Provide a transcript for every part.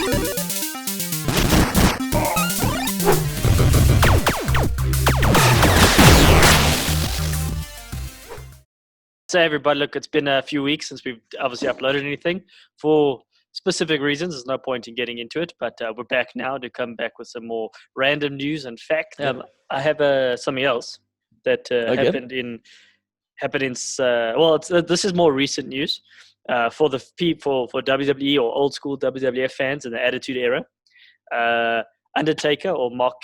So everybody, look, it's been a few weeks since we've obviously uploaded anything for specific reasons. There's no point in getting into it, but we're back now to come back with some more random news and fact. I have something else that happened in. This is more recent news for the people for WWE or old school WWF fans in the Attitude Era. Undertaker or Mark,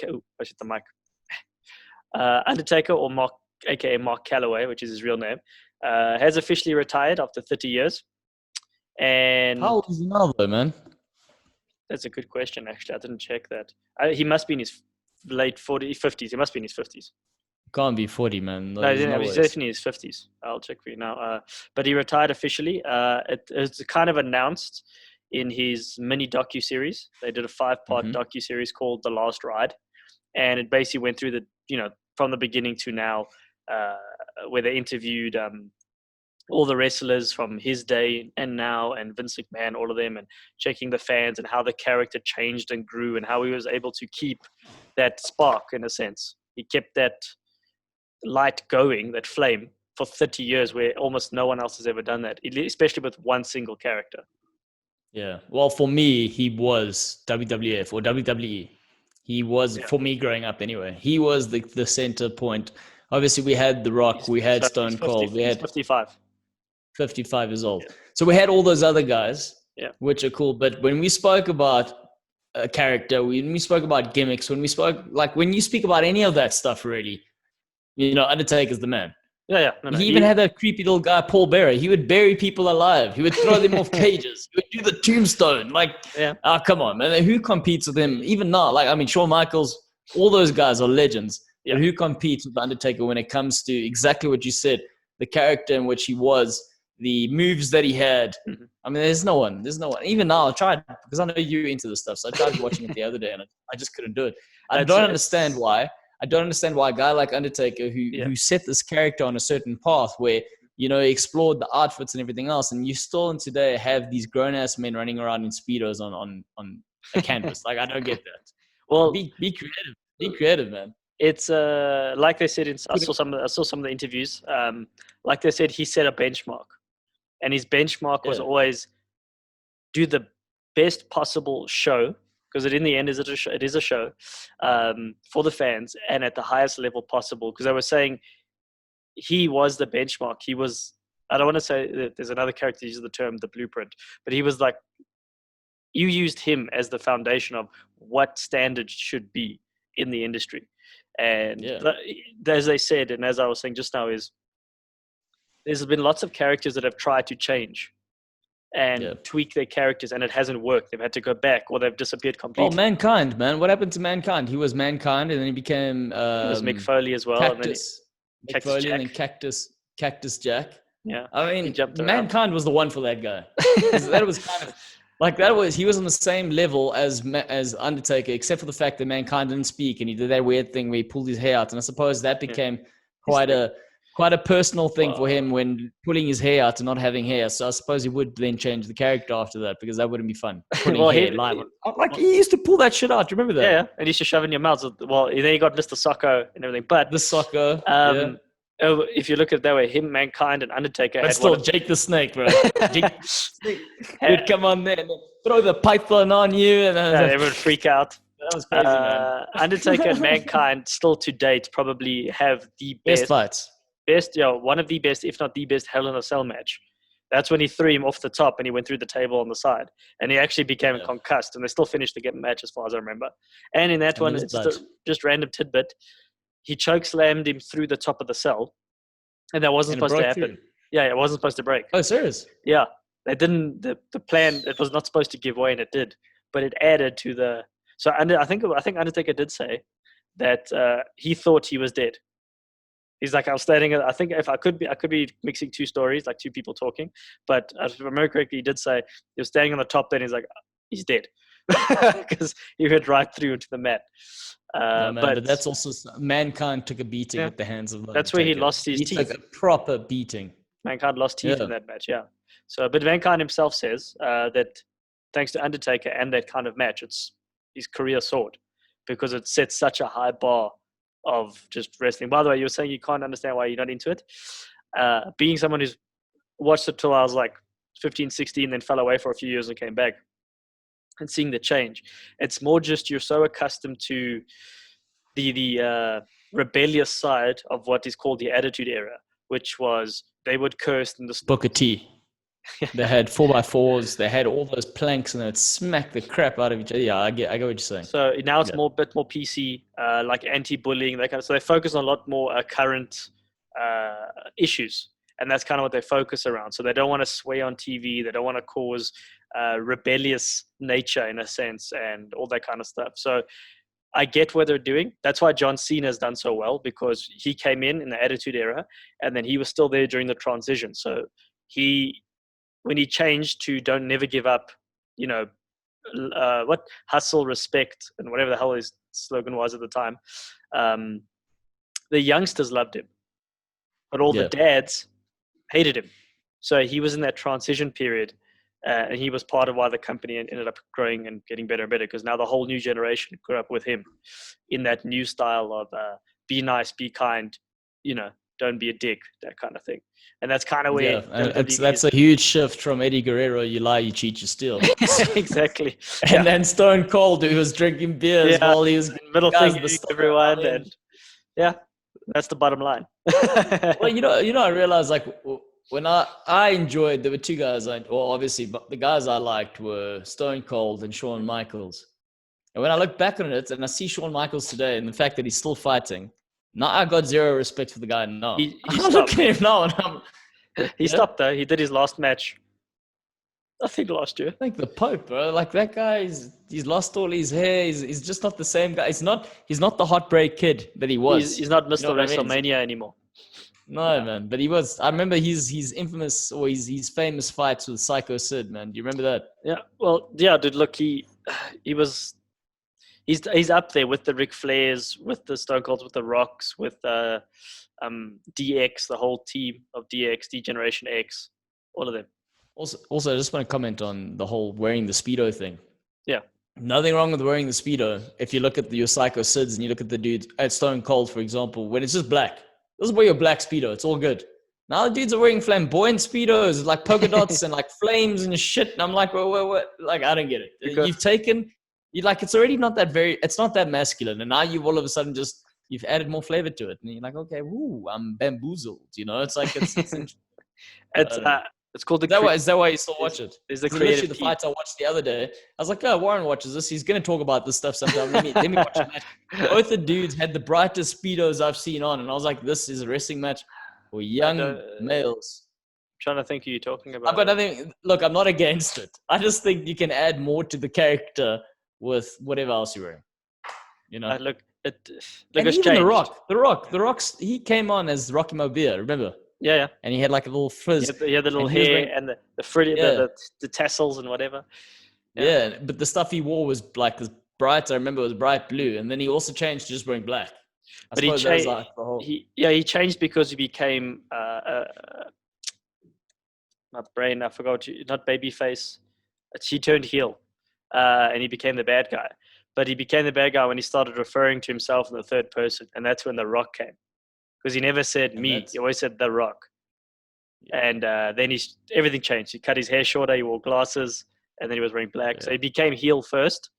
Undertaker or Mark, aka Mark Calloway, which is his real name, has officially retired after 30 years. And how old is he now, though, man? That's a good question. Actually, I didn't check that. He must be in his late 50s. He must be in his 50s. Can't be 40, man. No, he's definitely in his 50s. I'll check for you now. But he retired officially. It's kind of announced in his mini docu-series. They did a 5-part docu-series called The Last Ride. And it basically went through from the beginning to now, where they interviewed all the wrestlers from his day and now, and Vince McMahon, all of them, and checking the fans and how the character changed and grew and how he was able to keep that spark, in a sense. He kept that light going, that flame, for 30 years, where almost no one else has ever done that, especially with one single character. Yeah. Well, for me, he was WWF or WWE. He was, for me growing up anyway, he was the center point. Obviously, we had The Rock, we had Stone Cold, we had 55 years old. So we had all those other guys, which are cool. But when we spoke about a character, when we spoke about gimmicks, when you speak about any of that stuff, really, Undertaker's the man. Yeah. He even had that creepy little guy, Paul Bearer. He would bury people alive. He would throw them off cages. He would do the tombstone. Come on, man. Who competes with him? Even now, Shawn Michaels, all those guys are legends. Yeah. But who competes with Undertaker when it comes to exactly what you said, the character in which he was, the moves that he had? Mm-hmm. I mean, there's no one. Even now, I tried, because I know you're into this stuff, so I tried watching it the other day, and I just couldn't do it. I don't understand why a guy like Undertaker, who set this character on a certain path where, he explored the outfits and everything else, and you still in today have these grown-ass men running around in Speedos on a canvas. I don't get that. Well, be creative. Be creative, man. It's like they said, I saw some of the interviews. Like they said, he set a benchmark, and his benchmark was always do the best possible show, because in the end it is a show for the fans and at the highest level possible. Because I was saying he was the benchmark. He was, I don't want to say that there's another character who uses the term the blueprint, but he was like, you used him as the foundation of what standards should be in the industry. And as they said, and as I was saying just now, is there's been lots of characters that have tried to change and tweak their characters, and it hasn't worked. They've had to go back, or they've disappeared completely. Oh, Mankind, man. What happened to Mankind? He was Mankind, and then he became... he was Mick Foley as well. Cactus. And then Mick Foley, and then Cactus Jack. Yeah. I mean, Mankind was the one for that guy. That was kind of... he was on the same level as Undertaker, except for the fact that Mankind didn't speak, and he did that weird thing where he pulled his hair out, and I suppose that became quite a personal thing for him, when pulling his hair out and not having hair. So I suppose he would then change the character after that, because that wouldn't be fun. He used to pull that shit out. Do you remember that? Yeah, and he used to shove in your mouth. Well, then you got Mr. Socko and everything. But the Socko. If you look at it that way, him, Mankind, and Undertaker. But still, Jake the Snake, bro. Jake the Snake would come on there and throw the python on you, and everyone would freak out. That was crazy, man. Undertaker and Mankind still to date probably have the best fights. One of the best, if not the best, Hell in a Cell match. That's when he threw him off the top and he went through the table on the side, and he actually became concussed, and they still finished the match as far as I remember. And in that one, it's just random tidbit. He choke slammed him through the top of the cell, and that wasn't supposed to happen. Through. Yeah, it wasn't supposed to break. Oh, serious? Yeah. They didn't, the plan, it was not supposed to give way, and it did. But it added to the, so I think Undertaker did say that he thought he was dead. He's like, I was standing, I think if I could be mixing two stories, like two people talking, but if I remember correctly, he did say he was standing on the top, then he's like, he's dead. Because he went right through into the mat. But that's also, Mankind took a beating at the hands of That's where he lost his teeth. Took a proper beating. Mankind lost teeth in that match, yeah. So, but Mankind himself says that thanks to Undertaker and that kind of match, it's his career soared because it sets such a high bar of just wrestling. By the way, you were saying you can't understand why you're not into it. Being someone who's watched it till I was like 15, 16, then fell away for a few years and came back, and seeing the change, it's more just you're so accustomed to the rebellious side of what is called the Attitude Era, which was they would curse in the Booker T. They had 4x4s. They had all those planks, and they'd smack the crap out of each other. Yeah, I get what you're saying. So now it's bit more PC, like anti-bullying, that kind of. So they focus on a lot more current issues, and that's kind of what they focus around. So they don't want to sway on TV. They don't want to cause rebellious nature in a sense, and all that kind of stuff. So I get what they're doing. That's why John Cena has done so well, because he came in the Attitude Era, and then he was still there during the transition. So when he changed to don't never give up, what hustle, respect, and whatever the hell his slogan was at the time, the youngsters loved him, but all the dads hated him. So he was in that transition period, and he was part of why the company ended up growing and getting better and better, because now the whole new generation grew up with him in that new style of be nice, be kind, don't be a dick, that kind of thing. And that's kind of where that's a huge shift from Eddie Guerrero, you lie, you cheat, you steal. Exactly. And then Stone Cold, who was drinking beers while he was middle finger to everyone, and that's the bottom line. Well, I realized, like, when I enjoyed, there were two guys obviously, but the guys I liked were Stone Cold and Shawn Michaels. And when I look back on it and I see Shawn Michaels today and the fact that he's still fighting, now I got zero respect for the guy now. He look at him now and he stopped though. He did his last match, I think last year. I think the Pope, bro. Like, that guy, he's lost all his hair. He's just not the same guy. He's not the Heartbreak Kid that he was. He's not Mr. WrestleMania anymore. No, man. But he was. I remember his infamous, or his famous fights with Psycho Sid, man. Do you remember that? Yeah. Well, yeah, dude. Look, he was. He's up there with the Ric Flairs, with the Stone Colds, with the Rocks, with DX, the whole team of DX, D-Generation X, all of them. Also, I just want to comment on the whole wearing the Speedo thing. Yeah. Nothing wrong with wearing the Speedo. If you look at your Psycho Sids and you look at the dudes at Stone Cold, for example, when it's just black, just wear your black Speedo. It's all good. Now the dudes are wearing flamboyant Speedos, like polka dots and like flames and shit. And I'm like, what? Like, I don't get it. It's already not it's not that masculine. And now you've all of a sudden you've added more flavor to it. And you're like, okay, I'm bamboozled. It's like, it's called is that why you still watch it? Is literally the fights I watched the other day. I was like, oh, Warren watches this. He's going to talk about this stuff sometime. Let me watch the match. Both the dudes had the brightest Speedos I've seen on. And I was like, this is a wrestling match for young males. I'm trying to think who you're talking about. But I think, look, I'm not against it. I just think you can add more to the character with whatever else you're wearing. Look, and even The Rock's, he came on as Rocky Maivia, remember? Yeah. And he had like a little frizz. He had the little hair and the frilly, the tassels and whatever. Yeah, but the stuff he wore was like bright. I remember it was bright blue, and then he also changed to just wearing black. But he changed. He changed because he became my brain. I forgot. Not babyface. He turned heel, and he became the bad guy. But he became the bad guy when he started referring to himself in the third person, and that's when The Rock came. Because he never said me, he always said The Rock. And then everything changed. He cut his hair shorter, he wore glasses, and then he was wearing black. So he became heel first,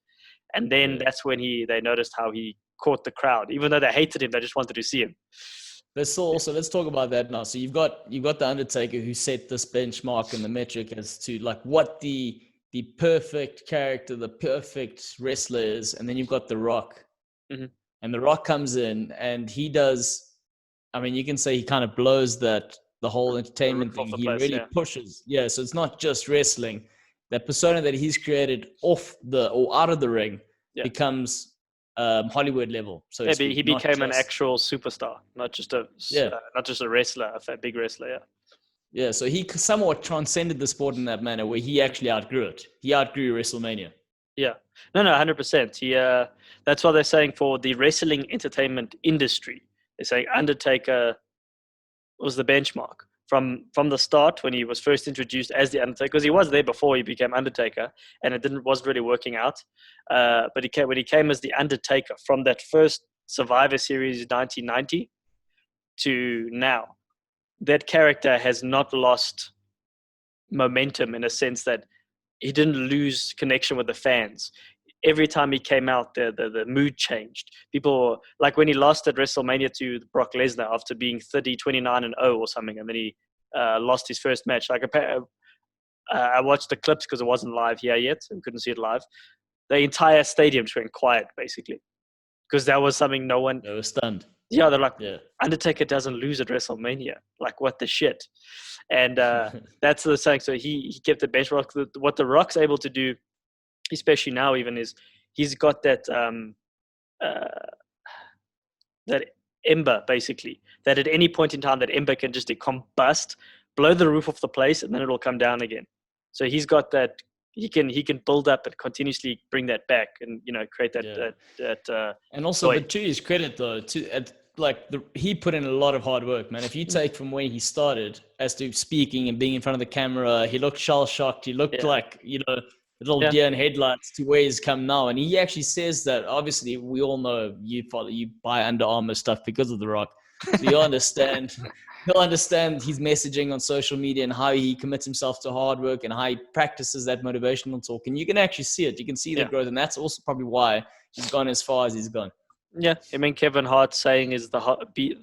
and then that's when they noticed how he caught the crowd. Even though they hated him, they just wanted to see him. Let's talk about that now. So you've got the Undertaker, who set this benchmark and the metric as to like what the perfect character, the perfect wrestler is, and then you've got The Rock. Mm-hmm. And The Rock comes in and he does. I mean, you can say he kind of blows the whole entertainment thing. He really pushes. Yeah, so it's not just wrestling. That persona that he's created out of the ring becomes Hollywood level. So he became an actual superstar, not just a wrestler, a big wrestler. Yeah. Yeah, so he somewhat transcended the sport in that manner, where he actually outgrew it. He outgrew WrestleMania. Yeah, no, 100%. That's what they're saying for the wrestling entertainment industry. They're saying Undertaker was the benchmark. from the start when he was first introduced as the Undertaker, because he was there before he became Undertaker, and wasn't really working out. But when he came as the Undertaker from that first Survivor Series 1990 to now, that character has not lost momentum in a sense that he didn't lose connection with the fans. Every time he came out, the mood changed. People, like when he lost at WrestleMania to Brock Lesnar after being 29-0 or something, and then he lost his first match. Like I watched the clips because it wasn't live here yet and couldn't see it live. The entire stadium just went quiet, basically, because that was something no one. They were stunned. Yeah, they're like, Undertaker doesn't lose at WrestleMania. Like, what the shit? And that's the thing. So he kept the benchmark. What The Rock's able to do, especially now, even, is he's got that that ember, basically, that at any point in time that ember can just combust, blow the roof off the place, and then it'll come down again. So he's got that. He can build up and continuously bring that back, and create that. And also, but to his credit though, he put in a lot of hard work, man. If you take from where he started as to speaking and being in front of the camera, he looked shell shocked. He looked like little deer in headlights to where he's come now. And he actually says that. Obviously, we all know you buy Under Armour stuff because of The Rock, so you understand. He'll understand his messaging on social media and how he commits himself to hard work and how he practices that motivational talk. And you can actually see it. You can see the growth. And that's also probably why he's gone as far as he's gone. Yeah. I mean, Kevin Hart saying is the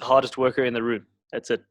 hardest worker in the room. That's it.